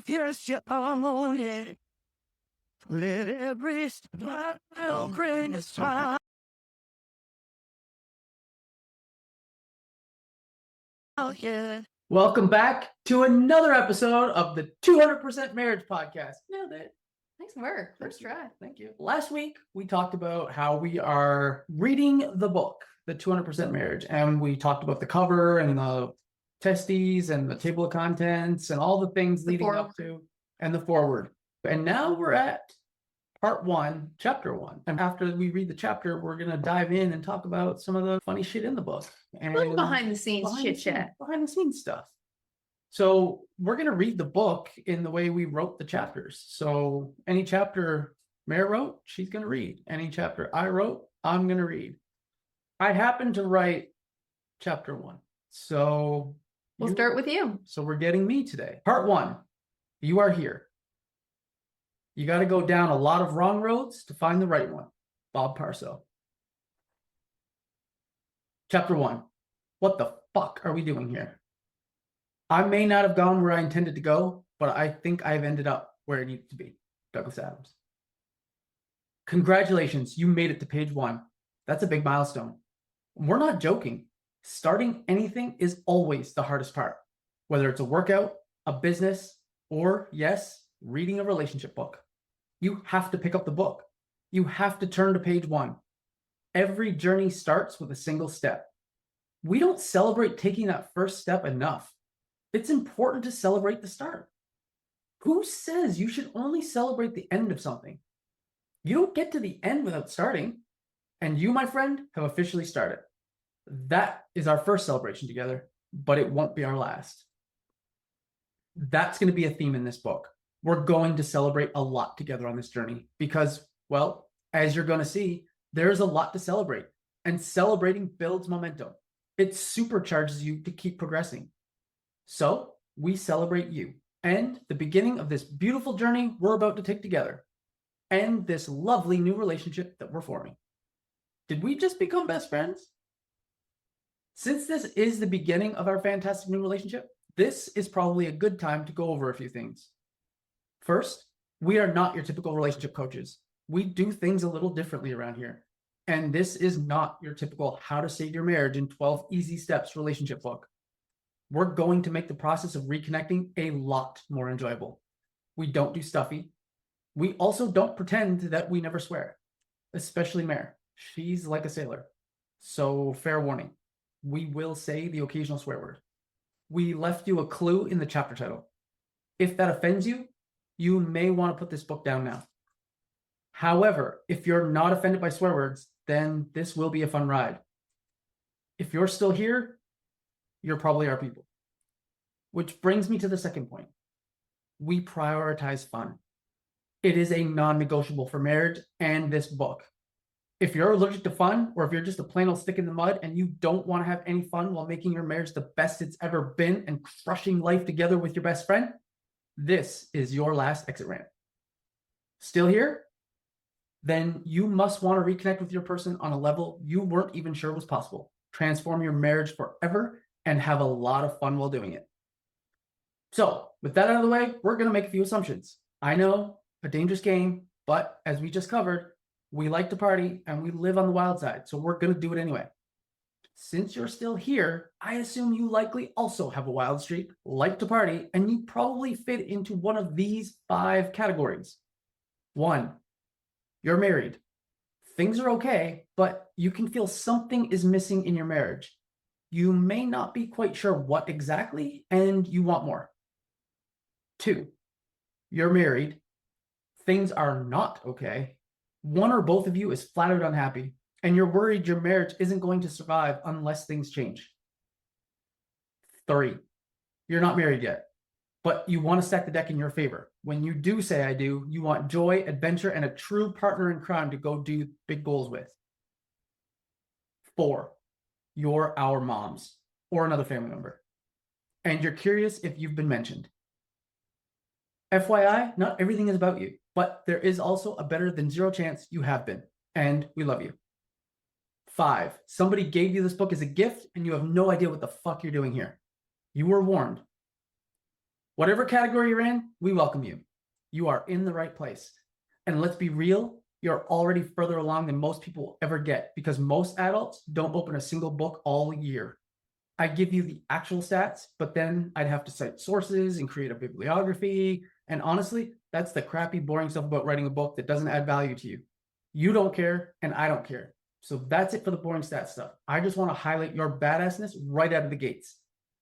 Here's your own. Let every smile bring a smile. Oh, yeah. Welcome back to another episode of the 200% Marriage Podcast. Nailed it. Nice work. First try. Thank you. Last week, we talked about how we are reading the book, The 200% Marriage, and we talked about the cover and the testes and the table of contents and all the things leading up to, and the foreword. And now we're at part 1, chapter 1. And after we read the chapter, we're going to dive in and talk about some of the funny shit in the book. And Like behind the scenes chit chat. Behind the scenes stuff. So we're going to read the book in the way we wrote the chapters. So any chapter Mare wrote, she's going to read. Any chapter I wrote, I'm going to read. I happen to write chapter 1. So we'll start with you. So we're getting me today. Part 1, you are here. You got to go down a lot of wrong roads to find the right one. Bob Parso. Chapter 1. What the fuck are we doing here? I may not have gone where I intended to go, but I think I've ended up where I needed to be. Douglas Adams. Congratulations, you made it to page 1. That's a big milestone. We're not joking. Starting anything is always the hardest part, whether it's a workout, a business, or, yes, reading a relationship book. You have to pick up the book. You have to turn to page 1. Every journey starts with a single step. We don't celebrate taking that first step enough. It's important to celebrate the start. Who says you should only celebrate the end of something? You don't get to the end without starting. And you, my friend, have officially started. That is our first celebration together, but it won't be our last. That's going to be a theme in this book. We're going to celebrate a lot together on this journey because, well, as you're going to see, there's a lot to celebrate, and celebrating builds momentum. It supercharges you to keep progressing. So we celebrate you and the beginning of this beautiful journey we're about to take together and this lovely new relationship that we're forming. Did we just become best friends? Since this is the beginning of our fantastic new relationship, this is probably a good time to go over a few things. First, we are not your typical relationship coaches. We do things a little differently around here. And this is not your typical how to save your marriage in 12 easy steps relationship book. We're going to make the process of reconnecting a lot more enjoyable. We don't do stuffy. We also don't pretend that we never swear, especially Mare. She's like a sailor. So fair warning, we will say the occasional swear word. We left you a clue in the chapter title. If that offends you, you may want to put this book down now. However, if you're not offended by swear words, then this will be a fun ride. If you're still here, you're probably our people. Which brings me to the second point. We prioritize fun. It is a non-negotiable for marriage and this book. If you're allergic to fun, or if you're just a plain old stick in the mud and you don't want to have any fun while making your marriage the best it's ever been and crushing life together with your best friend, this is your last exit ramp. Still here? Then you must want to reconnect with your person on a level you weren't even sure was possible. Transform your marriage forever and have a lot of fun while doing it. So, with that out of the way, we're going to make a few assumptions. I know, a dangerous game, but as we just covered, we like to party and we live on the wild side, so we're going to do it anyway. Since you're still here, I assume you likely also have a wild streak, like to party, and you probably fit into one of these 5 categories. 1, you're married. Things are okay, but you can feel something is missing in your marriage. You may not be quite sure what exactly, and you want more. 2, you're married. Things are not okay. One or both of you is flat out unhappy, and you're worried your marriage isn't going to survive unless things change. 3, you're not married yet, but you want to stack the deck in your favor. When you do say I do, you want joy, adventure, and a true partner in crime to go do big goals with. 4, you're our moms or another family member, and you're curious if you've been mentioned. FYI, not everything is about you, but there is also a better than 0 chance you have been, and we love you. 5, somebody gave you this book as a gift and you have no idea what the fuck you're doing here. You were warned. Whatever category you're in, we welcome you. You are in the right place. And let's be real, you're already further along than most people will ever get because most adults don't open a single book all year. I give you the actual stats, but then I'd have to cite sources and create a bibliography. And honestly, that's the crappy, boring stuff about writing a book that doesn't add value to you. You don't care, and I don't care. So that's it for the boring stats stuff. I just want to highlight your badassness right out of the gates.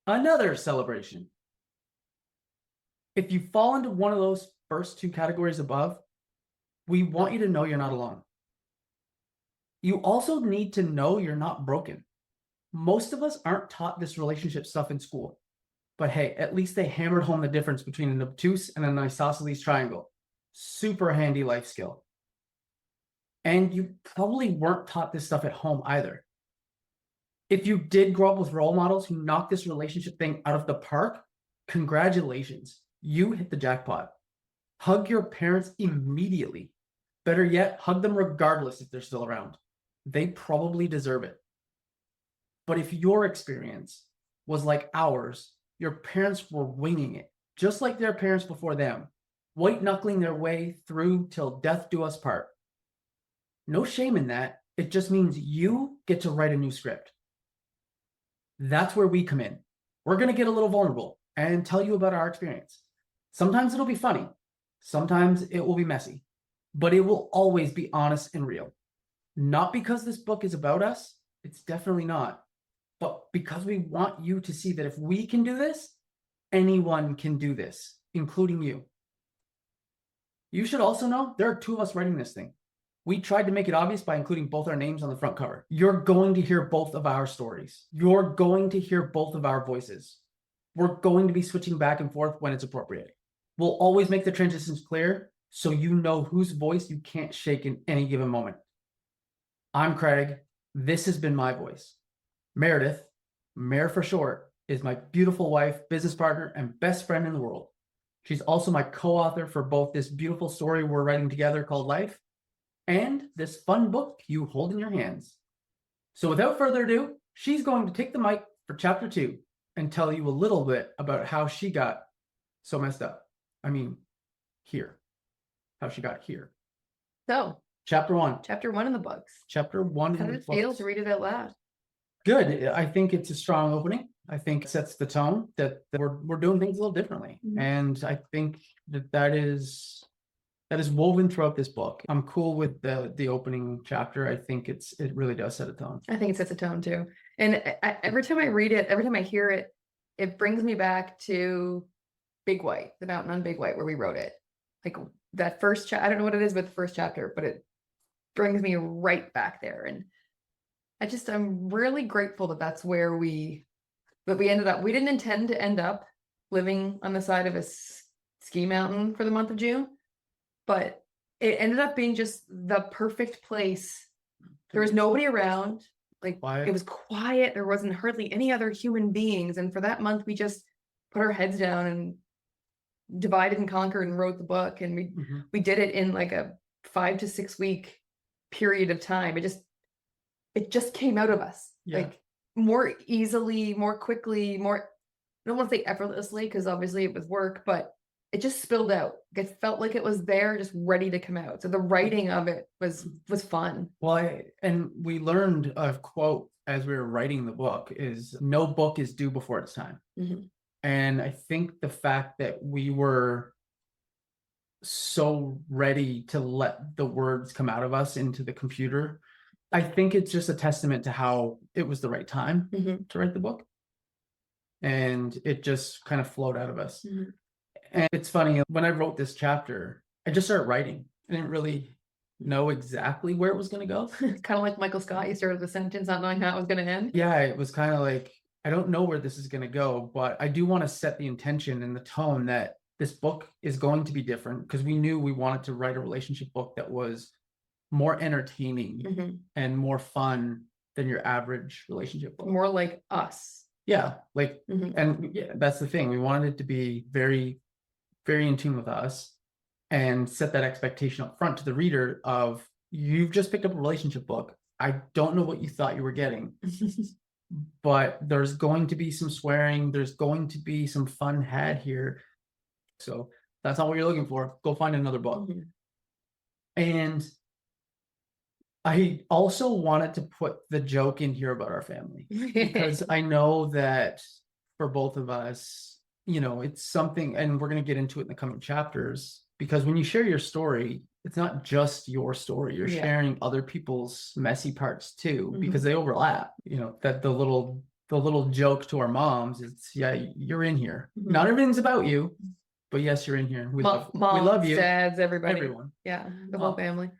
Another celebration. If you fall into one of those first two categories above, we want you to know you're not alone. You also need to know you're not broken. Most of us aren't taught this relationship stuff in school. But hey, at least they hammered home the difference between an obtuse and an isosceles triangle. Super handy life skill. And you probably weren't taught this stuff at home either. If you did grow up with role models who knocked this relationship thing out of the park, congratulations, you hit the jackpot. Hug your parents immediately. Better yet, hug them regardless if they're still around. They probably deserve it. But if your experience was like ours, your parents were winging it, just like their parents before them, white-knuckling their way through till death do us part. No shame in that. It just means you get to write a new script. That's where we come in. We're going to get a little vulnerable and tell you about our experience. Sometimes it'll be funny. Sometimes it will be messy. But it will always be honest and real. Not because this book is about us. It's definitely not. But because we want you to see that if we can do this, anyone can do this, including you. You should also know there are two of us writing this thing. We tried to make it obvious by including both our names on the front cover. You're going to hear both of our stories. You're going to hear both of our voices. We're going to be switching back and forth when it's appropriate. We'll always make the transitions clear so you know whose voice you can't shake in any given moment. I'm Craig. This has been my voice. Meredith, Mare for short, is my beautiful wife, business partner, and best friend in the world. She's also my co-author for both this beautiful story we're writing together called Life and this fun book you hold in your hands. So without further ado, she's going to take the mic for chapter 2 and tell you a little bit about how she got so messed up. I mean, here. How she got here. So, Chapter 1. chapter 1 in the books. Chapter 1 How in did the it feel books. to read it out loud? Good. I think it's a strong opening. I think it sets the tone that we're doing things a little differently. Mhm. And I think that is woven throughout this book. I'm cool with the opening chapter. I think it really does set a tone. I think it sets a tone too. And every time I read it, every time I hear it, it brings me back to Big White, the mountain on Big White, where we wrote it. Like that first I don't know what it is with the first chapter, but it brings me right back there. And I'm really grateful that that's where we ended up. We didn't intend to end up living on the side of a ski mountain for the month of June, but it ended up being just the perfect place. There was nobody around. Like Quiet. It was quiet. There wasn't hardly any other human beings. And for that month, we just put our heads down and divided and conquered and wrote the book. And we did it in like a 5 to 6 week period of time. It just came out of us. Yeah. Like more easily, more quickly, I don't want to say effortlessly, because obviously it was work, but it just spilled out. It felt like it was there, just ready to come out. So the writing of it was fun. Well, and we learned a quote as we were writing the book is no book is due before its time. And I think the fact that we were so ready to let the words come out of us into the computer, I think it's just a testament to how it was the right time to write the book. And it just kind of flowed out of us. And it's funny, when I wrote this chapter, I just started writing. I didn't really know exactly where it was going to go. Kind of like Michael Scott, you started the sentence not knowing how it was going to end. Yeah, it was kind of like, I don't know where this is going to go, but I do want to set the intention and the tone that this book is going to be different, because we knew we wanted to write a relationship book that was more entertaining and more fun than your average relationship book. More like us. Yeah, like, and yeah, that's the thing. We wanted it to be very, very in tune with us and set that expectation up front to the reader of, you've just picked up a relationship book. I don't know what you thought you were getting, but there's going to be some swearing. There's going to be some fun had here. So that's not what you're looking for. Go find another book. Mhm. And I also wanted to put the joke in here about our family because I know that for both of us, you know, it's something, and we're going to get into it in the coming chapters, because when you share your story, it's not just your story. You're Yeah. sharing other people's messy parts too, Mhm. because they overlap. You know, that the little joke to our moms is, yeah, you're in here. Mhm. Not everything's about you, but yes, you're in here. We Moms, love you, dads, everybody. everyone. Yeah, the whole family.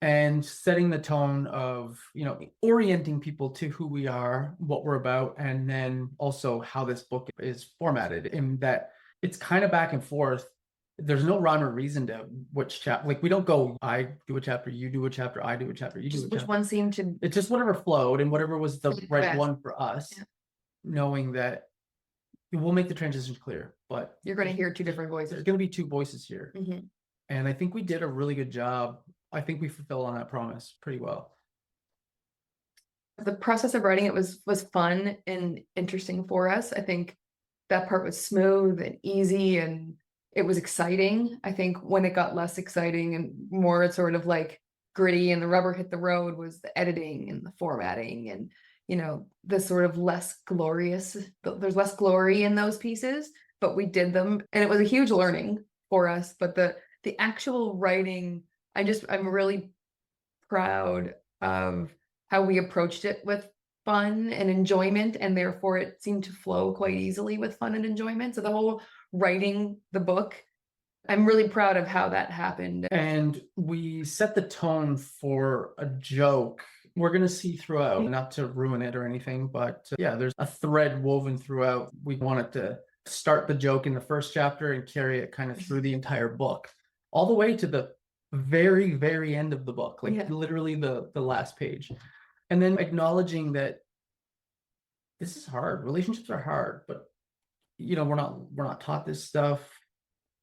And setting the tone of, you know, orienting people to who we are, what we're about, and then also how this book is formatted, in that it's kind of back and forth. There's no rhyme or reason to which chapter. Like, we don't go, I do a chapter, you do a chapter, I do a chapter, you do a Just which chapter. one seemed to It's just whatever flowed and whatever was the Fit right best. one for us, Yeah. knowing that we'll make the transition clear. But you're going to hear two different there's voices. going to be two voices here. Mhm. And I think we did a really good job. I think we fulfilled on that promise pretty well. The process of writing it was fun and interesting for us. I think that part was smooth and easy, and it was exciting. I think when it got less exciting and more sort of like gritty and the rubber hit the road was the editing and the formatting, and you know, the sort of less glorious, there's less glory in those pieces, but we did them and it was a huge learning for us. But the actual writing, I'm really proud of how we approached it with fun and enjoyment, and therefore it seemed to flow quite easily with fun and enjoyment. So the whole writing the book, I'm really proud of how that happened. And we set the tone for a joke we're going to see throughout, not to ruin it or anything, but yeah, there's a thread woven throughout. We wanted to start the joke in the first chapter and carry it kind of through the entire book, all the way to the very, very end of the book, like Yeah. literally the last page. And then acknowledging that this is hard. Relationships are hard, but you know, we're not taught this stuff.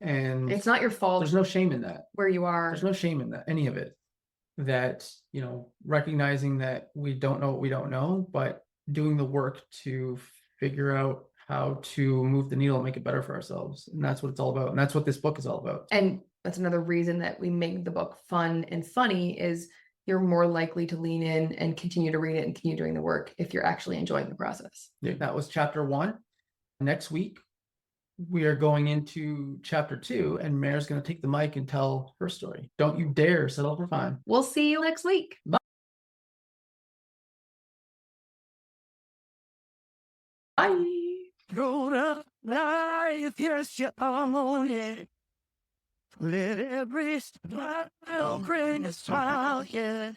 And It's not your fault there's no shame in that. where you are. There's no shame in that, any of it. That, you know, recognizing that we don't know what we don't know, but doing the work to figure out how to move the needle and make it better for ourselves. And that's what it's all about. And that's what this book is all about. And that's another reason that we make the book fun and funny, is you're more likely to lean in and continue to read it and continue doing the work if you're actually enjoying the process. Yeah, that was chapter 1. Next week, we are going into chapter 2, and Mare's going to take the mic and tell her story. Don't you dare settle for fine. We'll see you next week. Bye. Bye. Grown up life, yes, you own it. Let every smile bring a smile, yeah.